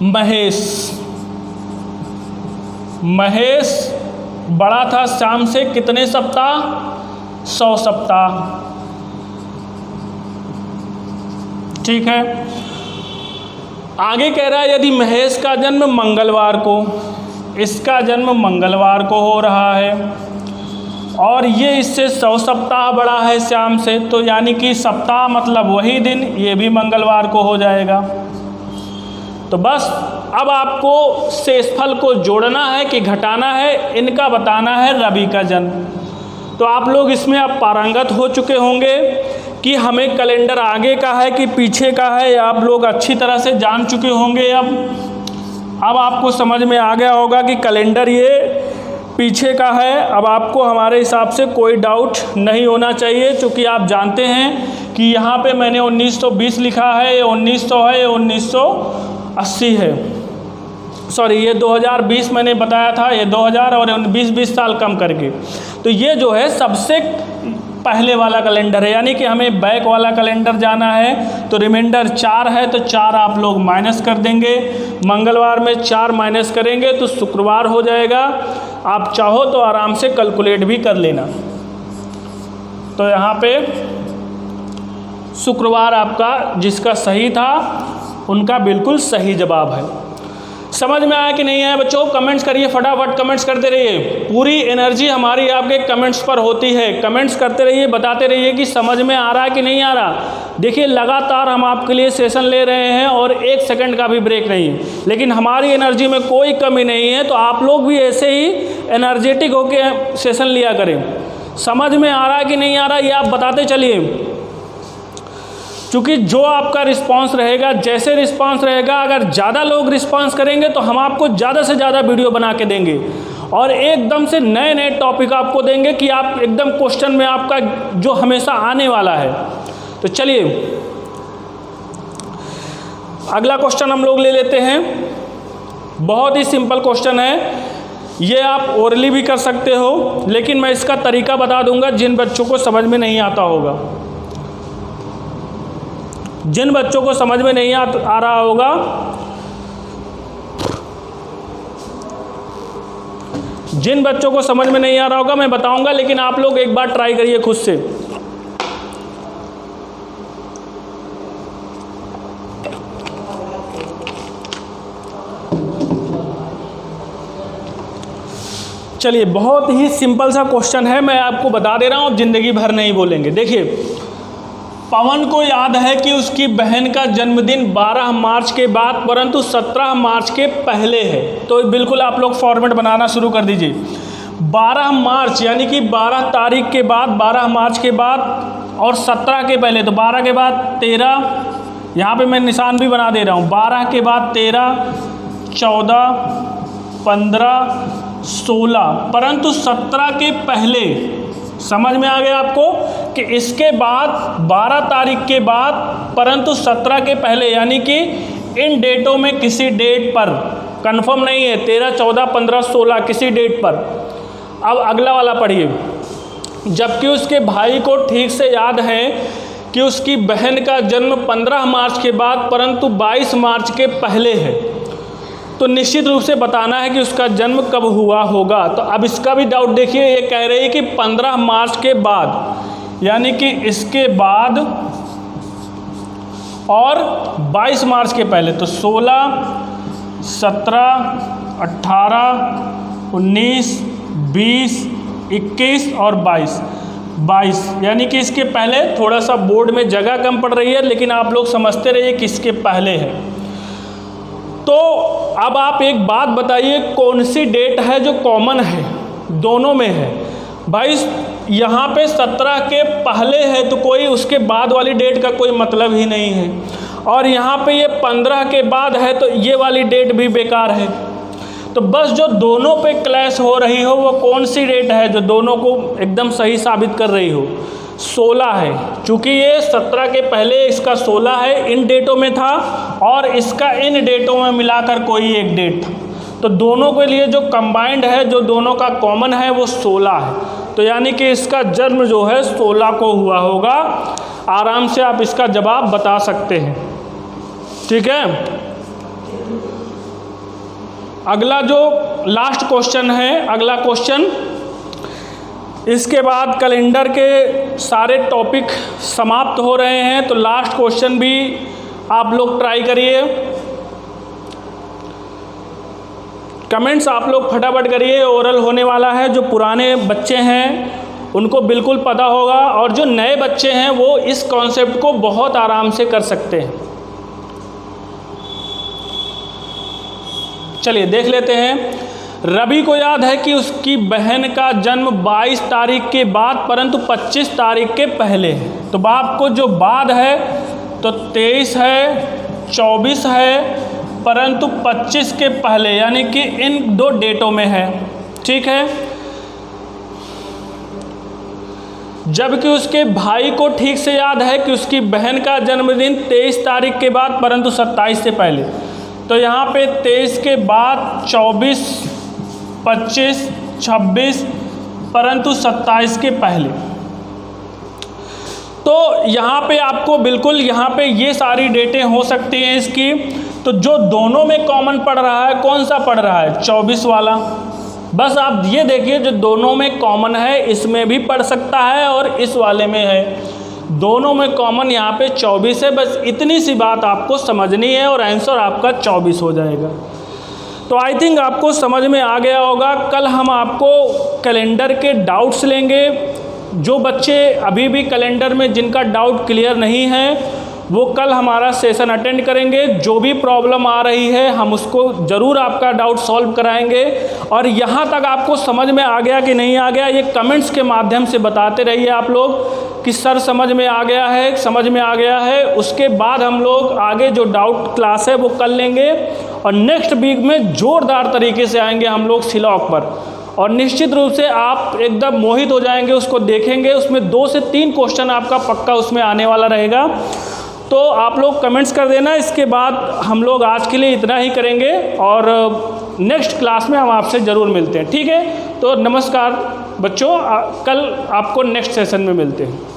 [SPEAKER 1] महेश। महेश बड़ा था श्याम से कितने सप्ताह? 100 सप्ताह। ठीक है, आगे कह रहा है यदि महेश का जन्म मंगलवार को, इसका जन्म मंगलवार को हो रहा है, और ये इससे 100 सप्ताह बड़ा है श्याम से, तो यानी कि सप्ताह मतलब वही दिन, ये भी मंगलवार को हो जाएगा। तो बस अब आपको शेषफल को जोड़ना है कि घटाना है, इनका बताना है रवि का जन्म। तो आप लोग इसमें अब पारंगत हो चुके होंगे कि हमें कैलेंडर आगे का है कि पीछे का है, आप लोग अच्छी तरह से जान चुके होंगे। अब आपको समझ में आ गया होगा कि कैलेंडर ये पीछे का है। अब आपको हमारे हिसाब से कोई डाउट नहीं होना चाहिए, क्योंकि आप जानते हैं कि यहाँ पे मैंने 1920 लिखा है, ये 1900 है, ये 1980 है। सॉरी, ये 2020 मैंने बताया था, ये 2000 और 20 साल कम करके। तो ये जो है सबसे पहले वाला कैलेंडर है, यानी कि हमें बैक वाला कैलेंडर जाना है। तो रिमाइंडर 4 है, तो 4 आप लोग माइनस कर देंगे। मंगलवार में 4 माइनस करेंगे तो शुक्रवार हो जाएगा। आप चाहो तो आराम से कैलकुलेट भी कर लेना। तो यहाँ पे शुक्रवार आपका जिसका सही था उनका बिल्कुल सही जवाब है। समझ में आया कि नहीं आया बच्चों? कमेंट्स करिए, फटाफट कमेंट्स करते रहिए। पूरी एनर्जी हमारी आपके कमेंट्स पर होती है। कमेंट्स करते रहिए, बताते रहिए कि समझ में आ रहा है कि नहीं आ रहा। देखिए लगातार हम आपके लिए सेशन ले रहे हैं और 1 सेकंड का भी ब्रेक नहीं है, लेकिन हमारी एनर्जी में कोई कमी नहीं है। तो आप लोग भी ऐसे ही एनर्जेटिक होकर सेशन लिया करें। समझ में आ रहा है कि नहीं आ रहा ये आप बताते चलिए, क्योंकि जो आपका रिस्पांस रहेगा, जैसे रिस्पांस रहेगा, अगर ज़्यादा लोग रिस्पांस करेंगे तो हम आपको ज़्यादा से ज़्यादा वीडियो बना के देंगे और एकदम से नए नए टॉपिक आपको देंगे कि आप एकदम क्वेश्चन में आपका जो हमेशा आने वाला है। तो चलिए अगला क्वेश्चन हम लोग ले लेते हैं। बहुत ही सिंपल क्वेश्चन है, ये आप ओरली भी कर सकते हो, लेकिन मैं इसका तरीका बता दूंगा जिन बच्चों को समझ में नहीं आता होगा। जिन बच्चों को समझ में नहीं आ रहा होगा, जिन बच्चों को समझ में नहीं आ रहा होगा मैं बताऊंगा, लेकिन आप लोग एक बार ट्राई करिए खुद से। चलिए बहुत ही सिंपल सा क्वेश्चन है, मैं आपको बता दे रहा हूँ, जिंदगी भर नहीं बोलेंगे। देखिए, पवन को याद है कि उसकी बहन का जन्मदिन 12 मार्च के बाद परंतु 17 मार्च के पहले है। तो बिल्कुल आप लोग फॉर्मेट बनाना शुरू कर दीजिए। 12 मार्च यानी कि 12 तारीख के बाद, 12 मार्च के बाद और 17 के पहले, तो 12 के बाद 13, यहाँ पे मैं निशान भी बना दे रहा हूँ। 12 के बाद 13, 14, 15, 16, परंतु 17 के पहले। समझ में आ गया आपको कि इसके बाद 12 तारीख के बाद परंतु 17 के पहले, यानी कि इन डेटों में किसी डेट पर, कंफर्म नहीं है, 13, 14, 15, 16 किसी डेट पर। अब अगला वाला पढ़िए। जबकि उसके भाई को ठीक से याद है कि उसकी बहन का जन्म 15 मार्च के बाद परंतु 22 मार्च के पहले है, तो निश्चित रूप से बताना है कि उसका जन्म कब हुआ होगा। तो अब इसका भी डाउट देखिए, ये कह रही है कि 15 मार्च के बाद, यानी कि इसके बाद और 22 मार्च के पहले, तो 16, 17, 18, 19, 20, 21 और 22, यानी कि इसके पहले। थोड़ा सा बोर्ड में जगह कम पड़ रही है, लेकिन आप लोग समझते रहिए कि इसके पहले है। तो अब आप एक बात बताइए, कौन सी डेट है जो कॉमन है, दोनों में है। भाई यहाँ पे 17 के पहले है तो कोई उसके बाद वाली डेट का कोई मतलब ही नहीं है, और यहाँ पे ये 15 के बाद है तो ये वाली डेट भी बेकार है। तो बस जो दोनों पे क्लैश हो रही हो वो कौन सी डेट है जो दोनों को एकदम सही साबित कर रही हो? 16 है, चूँकि ये 17 के पहले इसका 16 है, इन डेटों में था, और इसका इन डेटों में मिलाकर कोई एक डेट था। तो दोनों के लिए जो कंबाइंड है, जो दोनों का कॉमन है, वो 16 है। तो यानी कि इसका जन्म जो है 16 को हुआ होगा। आराम से आप इसका जवाब बता सकते हैं, ठीक है। अगला जो लास्ट क्वेश्चन है, अगला क्वेश्चन, इसके बाद कैलेंडर के सारे टॉपिक समाप्त हो रहे हैं, तो लास्ट क्वेश्चन भी आप लोग ट्राई करिए। कमेंट्स आप लोग फटाफट करिए, ओरल होने वाला है। जो पुराने बच्चे हैं उनको बिल्कुल पता होगा, और जो नए बच्चे हैं वो इस कॉन्सेप्ट को बहुत आराम से कर सकते हैं। चलिए देख लेते हैं। रवि को याद है कि उसकी बहन का जन्म 22 तारीख के बाद परंतु 25 तारीख के पहले है। तो बाप को जो बाद है तो 23 है, 24 है, परंतु 25 के पहले, यानी कि इन दो डेटों में है, ठीक है। जबकि उसके भाई को ठीक से याद है कि उसकी बहन का जन्मदिन 23 तारीख के बाद परंतु 27 से पहले। तो यहाँ पे 23 के बाद 24, 25, 26 परंतु 27 के पहले। तो यहाँ पे आपको बिल्कुल यहाँ पे ये सारी डेटें हो सकती हैं इसकी। तो जो दोनों में कॉमन पड़ रहा है, कौन सा पड़ रहा है? 24 वाला। बस आप ये देखिए, जो दोनों में कॉमन है इसमें भी पड़ सकता है और इस वाले में है। दोनों में कॉमन यहाँ पे 24 है। बस इतनी सी बात आपको समझनी है और आंसर आपका 24 हो जाएगा। तो आई थिंक आपको समझ में आ गया होगा। कल हम आपको कैलेंडर के डाउट्स लेंगे। जो बच्चे अभी भी कैलेंडर में जिनका डाउट क्लियर नहीं है वो कल हमारा सेशन अटेंड करेंगे। जो भी प्रॉब्लम आ रही है हम उसको ज़रूर आपका डाउट सॉल्व कराएंगे। और यहाँ तक आपको समझ में आ गया कि नहीं आ गया, ये कमेंट्स के माध्यम से बताते रहिए आप लोग कि सर समझ में आ गया है, समझ में आ गया है। उसके बाद हम लोग आगे जो डाउट क्लास है वो कर लेंगे और नेक्स्ट वीक में ज़ोरदार तरीके से आएंगे हम लोग सिलॉक पर। और निश्चित रूप से आप एकदम मोहित हो जाएंगे, उसको देखेंगे। उसमें 2 से 3 क्वेश्चन आपका पक्का उसमें आने वाला रहेगा। तो आप लोग कमेंट्स कर देना। इसके बाद हम लोग आज के लिए इतना ही करेंगे और नेक्स्ट क्लास में हम आपसे ज़रूर मिलते हैं, ठीक है। तो नमस्कार बच्चों, कल आपको नेक्स्ट सेशन में मिलते हैं।